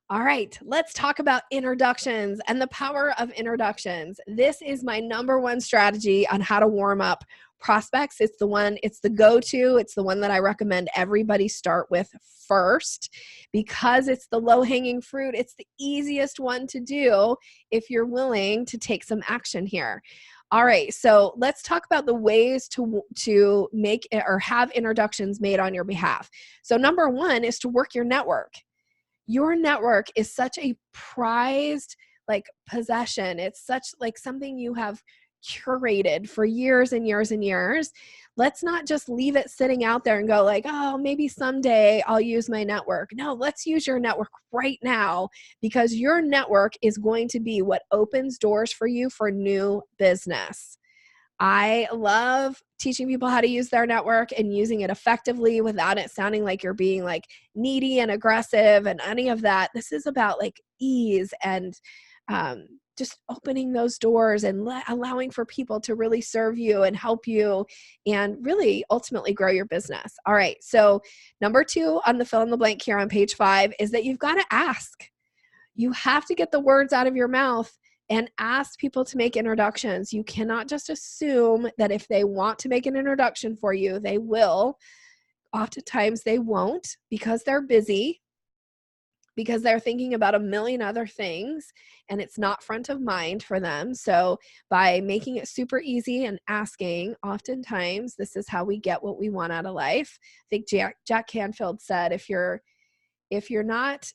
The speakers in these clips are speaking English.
All right, let's talk about introductions and the power of introductions. This is my number one strategy on how to warm up prospects. It's the go-to. It's the one that I recommend everybody start with first because it's the low-hanging fruit. It's the easiest one to do if you're willing to take some action here. All right, so let's talk about the ways to make or have introductions made on your behalf. So number one is to work your network. Your network is such a prized possession. It's such something you have curated for years and years and years. Let's not just leave it sitting out there and go oh, maybe someday I'll use my network. No, let's use your network right now because your network is going to be what opens doors for you for new business. I love teaching people how to use their network and using it effectively without it sounding like you're being needy and aggressive and any of that. This is about ease and just opening those doors and allowing for people to really serve you and help you and really ultimately grow your business. All right. So number 2 on the fill in the blank here on page 5 is that you've got to ask. You have to get the words out of your mouth and ask people to make introductions. You cannot just assume that if they want to make an introduction for you, they will. Oftentimes they won't because they're busy, because they're thinking about a million other things and it's not front of mind for them. So by making it super easy and asking, oftentimes this is how we get what we want out of life. I think Jack Canfield said, if you're not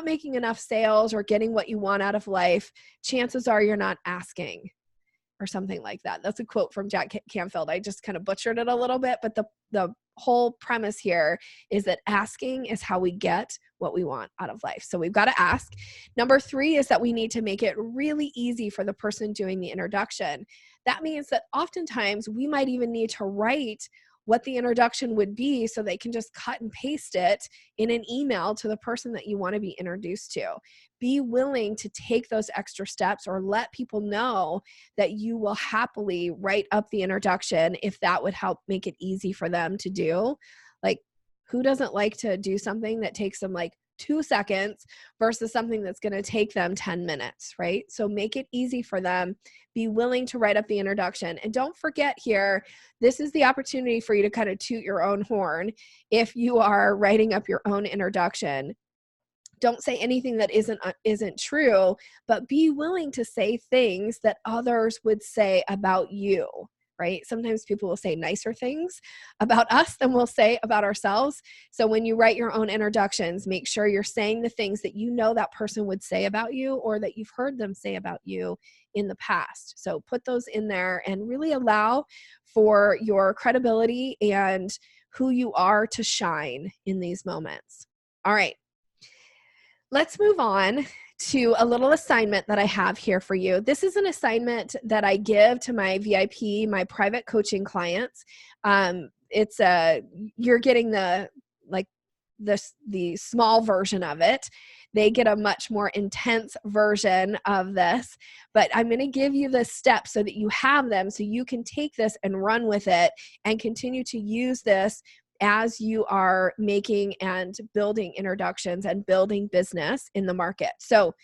making enough sales or getting what you want out of life, chances are you're not asking, or something like that. That's a quote from Jack Canfield. I just kind of butchered it a little bit, but the whole premise here is that asking is how we get what we want out of life. So we've got to ask. Number 3 is that we need to make it really easy for the person doing the introduction. That means that oftentimes we might even need to write what the introduction would be so they can just cut and paste it in an email to the person that you want to be introduced to. Be willing to take those extra steps or let people know that you will happily write up the introduction if that would help make it easy for them to do. Who doesn't like to do something that takes them 2 seconds versus something that's going to take them 10 minutes, right? So make it easy for them. Be willing to write up the introduction. And don't forget here, this is the opportunity for you to kind of toot your own horn. If you are writing up your own introduction, don't say anything that isn't true, but be willing to say things that others would say about you. Right? Sometimes people will say nicer things about us than we'll say about ourselves. So when you write your own introductions, make sure you're saying the things that you know that person would say about you or that you've heard them say about you in the past. So put those in there and really allow for your credibility and who you are to shine in these moments. All right. Let's move on to a little assignment that I have here for you. This is an assignment that I give to my VIP, my private coaching clients. You're getting the small version of it. They get a much more intense version of this, but I'm going to give you the steps so that you have them so you can take this and run with it and continue to use this as you are making and building introductions and building business in the market. So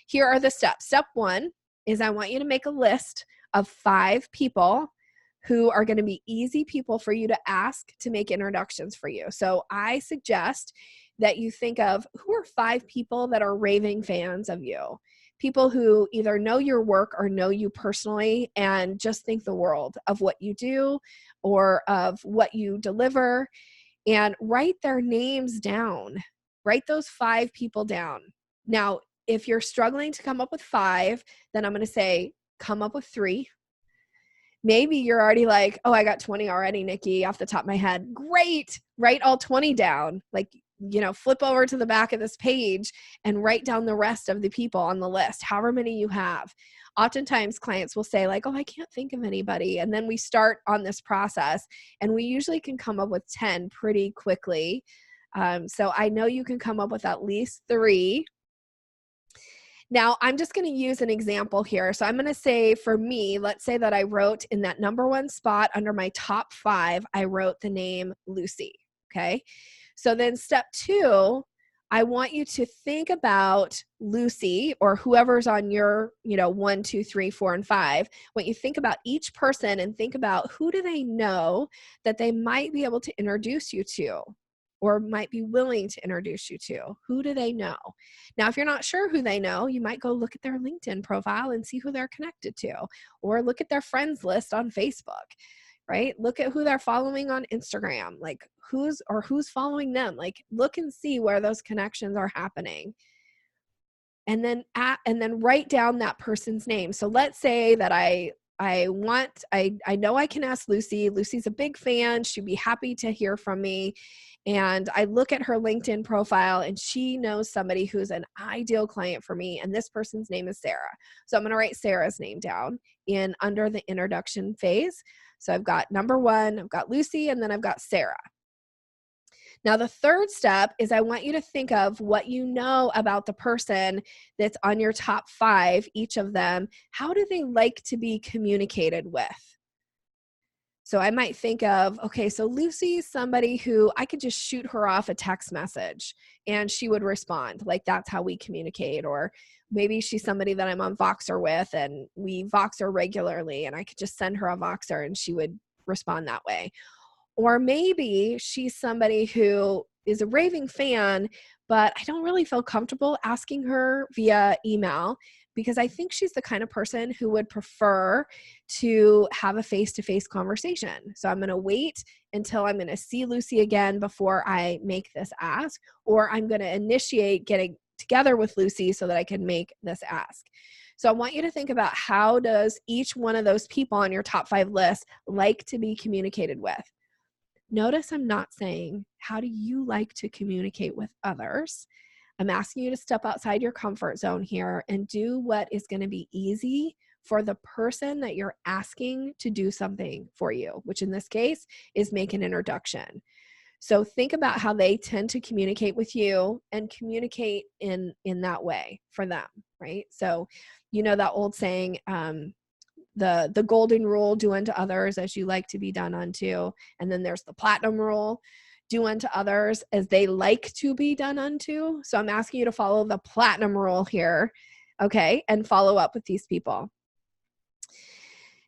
here are the steps. Step 1 is I want you to make a list of 5 people who are going to be easy people for you to ask to make introductions for you. So I suggest that you think of who are 5 people that are raving fans of you. People who either know your work or know you personally and just think the world of what you do or of what you deliver, and write their names down. Write those 5 people down. Now, if you're struggling to come up with 5, then I'm going to say come up with 3. Maybe you're already oh, I got 20 already, Nikki, off the top of my head. Great. Write all 20 down. Flip over to the back of this page and write down the rest of the people on the list, however many you have. Oftentimes clients will say oh, I can't think of anybody. And then we start on this process and we usually can come up with 10 pretty quickly. So I know you can come up with at least 3. Now, I'm just going to use an example here. So I'm going to say for me, let's say that I wrote in that number 1 spot under my top 5, I wrote the name Lucy. Okay. So then step 2, I want you to think about Lucy or whoever's on your, 1, 2, 3, 4, and 5. When you think about each person and think about who do they know that they might be able to introduce you to or might be willing to introduce you to. Who do they know? Now, if you're not sure who they know, you might go look at their LinkedIn profile and see who they're connected to, or look at their friends list on Facebook. Right? Look at who they're following on Instagram, like who's following them. Like look and see where those connections are happening. And then write down that person's name. So let's say that I know I can ask Lucy. Lucy's a big fan. She'd be happy to hear from me. And I look at her LinkedIn profile and she knows somebody who's an ideal client for me. And this person's name is Sarah. So I'm going to write Sarah's name down under the introduction phase. So I've got number 1, I've got Lucy, and then I've got Sarah. Now, the third step is I want you to think of what you know about the person that's on your top 5, each of them. How do they like to be communicated with? So I might think of, okay, so Lucy's somebody who I could just shoot her off a text message and she would respond. Like that's how we communicate. Or maybe she's somebody that I'm on Voxer with and we Voxer regularly and I could just send her a Voxer and she would respond that way. Or maybe she's somebody who is a raving fan, but I don't really feel comfortable asking her via email because I think she's the kind of person who would prefer to have a face-to-face conversation. So I'm going to wait until I'm going to see Lucy again before I make this ask, or I'm going to initiate getting together with Lucy so that I can make this ask. So I want you to think about how does each one of those people on your top 5 list like to be communicated with? Notice I'm not saying, how do you like to communicate with others? I'm asking you to step outside your comfort zone here and do what is going to be easy for the person that you're asking to do something for you, which in this case is make an introduction. So think about how they tend to communicate with you and communicate in that way for them, right? So you know that old saying, the golden rule, do unto others as you like to be done unto. And then there's the platinum rule, do unto others as they like to be done unto. So I'm asking you to follow the platinum rule here, okay, and follow up with these people.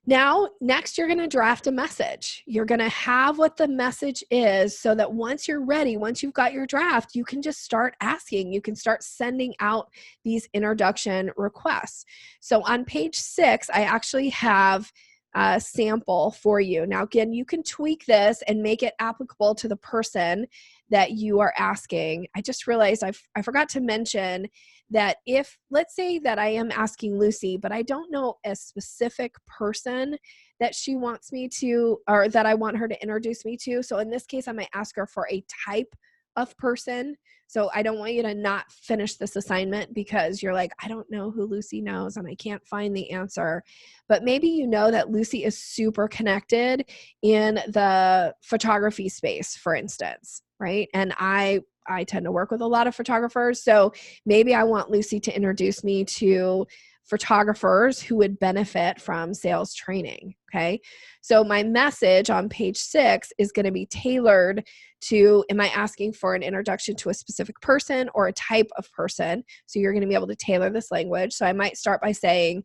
Now, next, you're going to draft a message. You're going to have what the message is so that once you're ready, once you've got your draft, you can just start asking. You can start sending out these introduction requests. So on page 6, I actually have a sample for you. Now, again, you can tweak this and make it applicable to the person that you are asking. I just realized I forgot to mention that if, let's say that I am asking Lucy, but I don't know a specific person that she wants me to, or that I want her to introduce me to. So in this case, I might ask her for a type of person. So I don't want you to not finish this assignment because you're like, I don't know who Lucy knows and I can't find the answer. But maybe you know that Lucy is super connected in the photography space, for instance, right? And I tend to work with a lot of photographers. So maybe I want Lucy to introduce me to photographers who would benefit from sales training. Okay. So my message on page 6 is going to be tailored to, am I asking for an introduction to a specific person or a type of person? So you're going to be able to tailor this language. So I might start by saying,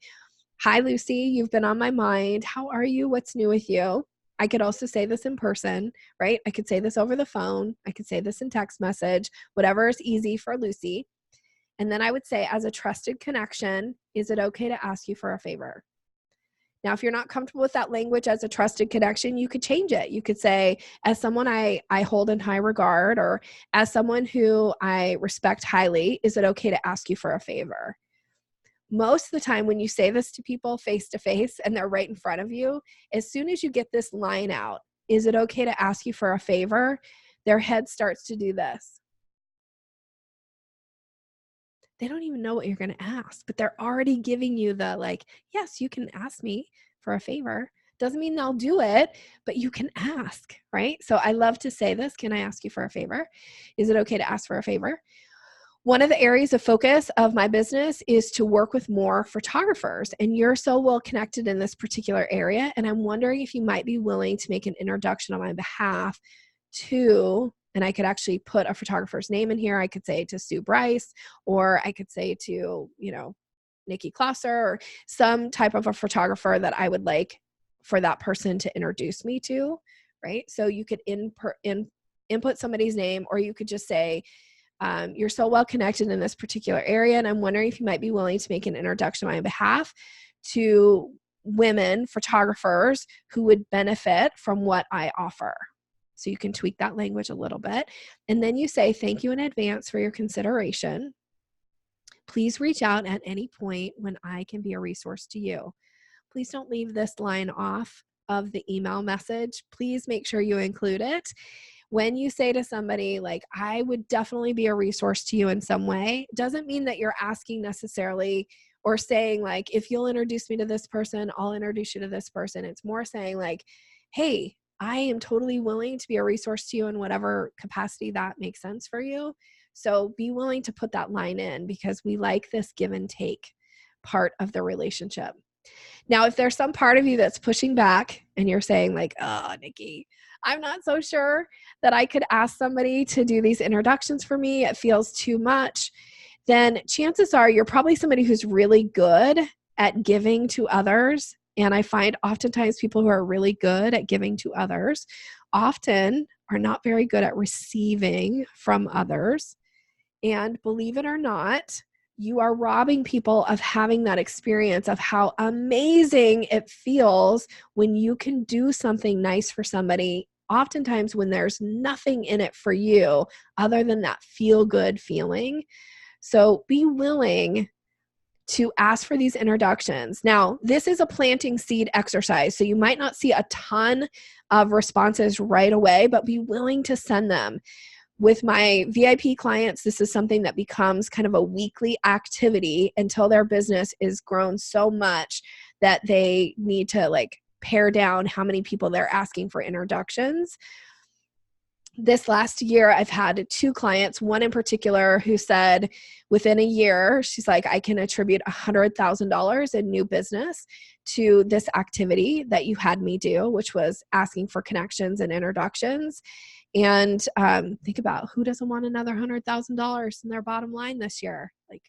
hi, Lucy, you've been on my mind. How are you? What's new with you? I could also say this in person, right? I could say this over the phone. I could say this in text message, whatever is easy for Lucy. And then I would say, as a trusted connection, is it okay to ask you for a favor? Now, if you're not comfortable with that language as a trusted connection, you could change it. You could say, as someone I hold in high regard, or as someone who I respect highly, is it okay to ask you for a favor? Most of the time when you say this to people face to face and they're right in front of you, as soon as you get this line out, is it okay to ask you for a favor? Their head starts to do this. They don't even know what you're going to ask, but they're already giving you the like, yes, you can ask me for a favor. Doesn't mean they'll do it, but you can ask, right? So I love to say this. Can I ask you for a favor? Is it okay to ask for a favor? One of the areas of focus of my business is to work with more photographers, and you're so well connected in this particular area. And I'm wondering if you might be willing to make an introduction on my behalf to, and I could actually put a photographer's name in here. I could say to Sue Bryce, or I could say to, Nikki or some type of a photographer that I would like for that person to introduce me to, right? So you could input somebody's name, or you could just say, you're so well connected in this particular area, and I'm wondering if you might be willing to make an introduction on my behalf to women photographers who would benefit from what I offer. So you can tweak that language a little bit. And then you say, thank you in advance for your consideration. Please reach out at any point when I can be a resource to you. Please don't leave this line off of the email message. Please make sure you include it. When you say to somebody, like, I would definitely be a resource to you in some way, doesn't mean that you're asking necessarily or saying, like, if you'll introduce me to this person, I'll introduce you to this person. It's more saying, like, hey, I am totally willing to be a resource to you in whatever capacity that makes sense for you. So be willing to put that line in, because we like this give and take part of the relationship. Now, if there's some part of you that's pushing back and you're saying, like, oh, Nikki, I'm not so sure that I could ask somebody to do these introductions for me, it feels too much, then chances are you're probably somebody who's really good at giving to others. And I find oftentimes people who are really good at giving to others often are not very good at receiving from others. And believe it or not, you are robbing people of having that experience of how amazing it feels when you can do something nice for somebody, oftentimes when there's nothing in it for you other than that feel-good feeling. So be willing to ask for these introductions. Now, this is a planting seed exercise, so you might not see a ton of responses right away, but be willing to send them. With my VIP clients, this is something that becomes kind of a weekly activity until their business is grown so much that they need to, like, pare down how many people they're asking for introductions. This last year, I've had 2 clients, one in particular who said within a year, she's like, I can attribute $100,000 in new business to this activity that you had me do, which was asking for connections and introductions. And think about, who doesn't want another $100,000 in their bottom line this year? Like,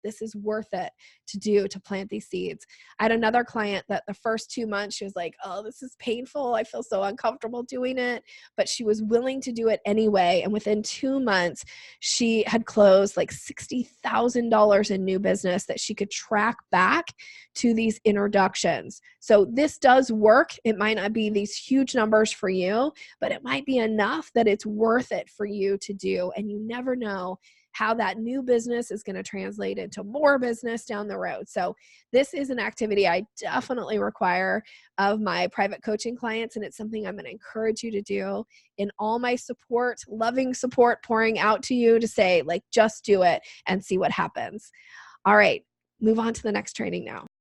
this is worth it to do, to plant these seeds. I had another client that the first 2 months, she was like, oh, this is painful. I feel so uncomfortable doing it. But she was willing to do it anyway. And within 2 months, she had closed like $60,000 in new business that she could track back to these introductions. So this does work. It might not be these huge numbers for you, but it might be enough that it's worth it for you to do. And you never know how that new business is going to translate into more business down the road. So this is an activity I definitely require of my private coaching clients, and it's something I'm going to encourage you to do in all my support, loving support pouring out to you to say, like, just do it and see what happens. All right, move on to the next training now.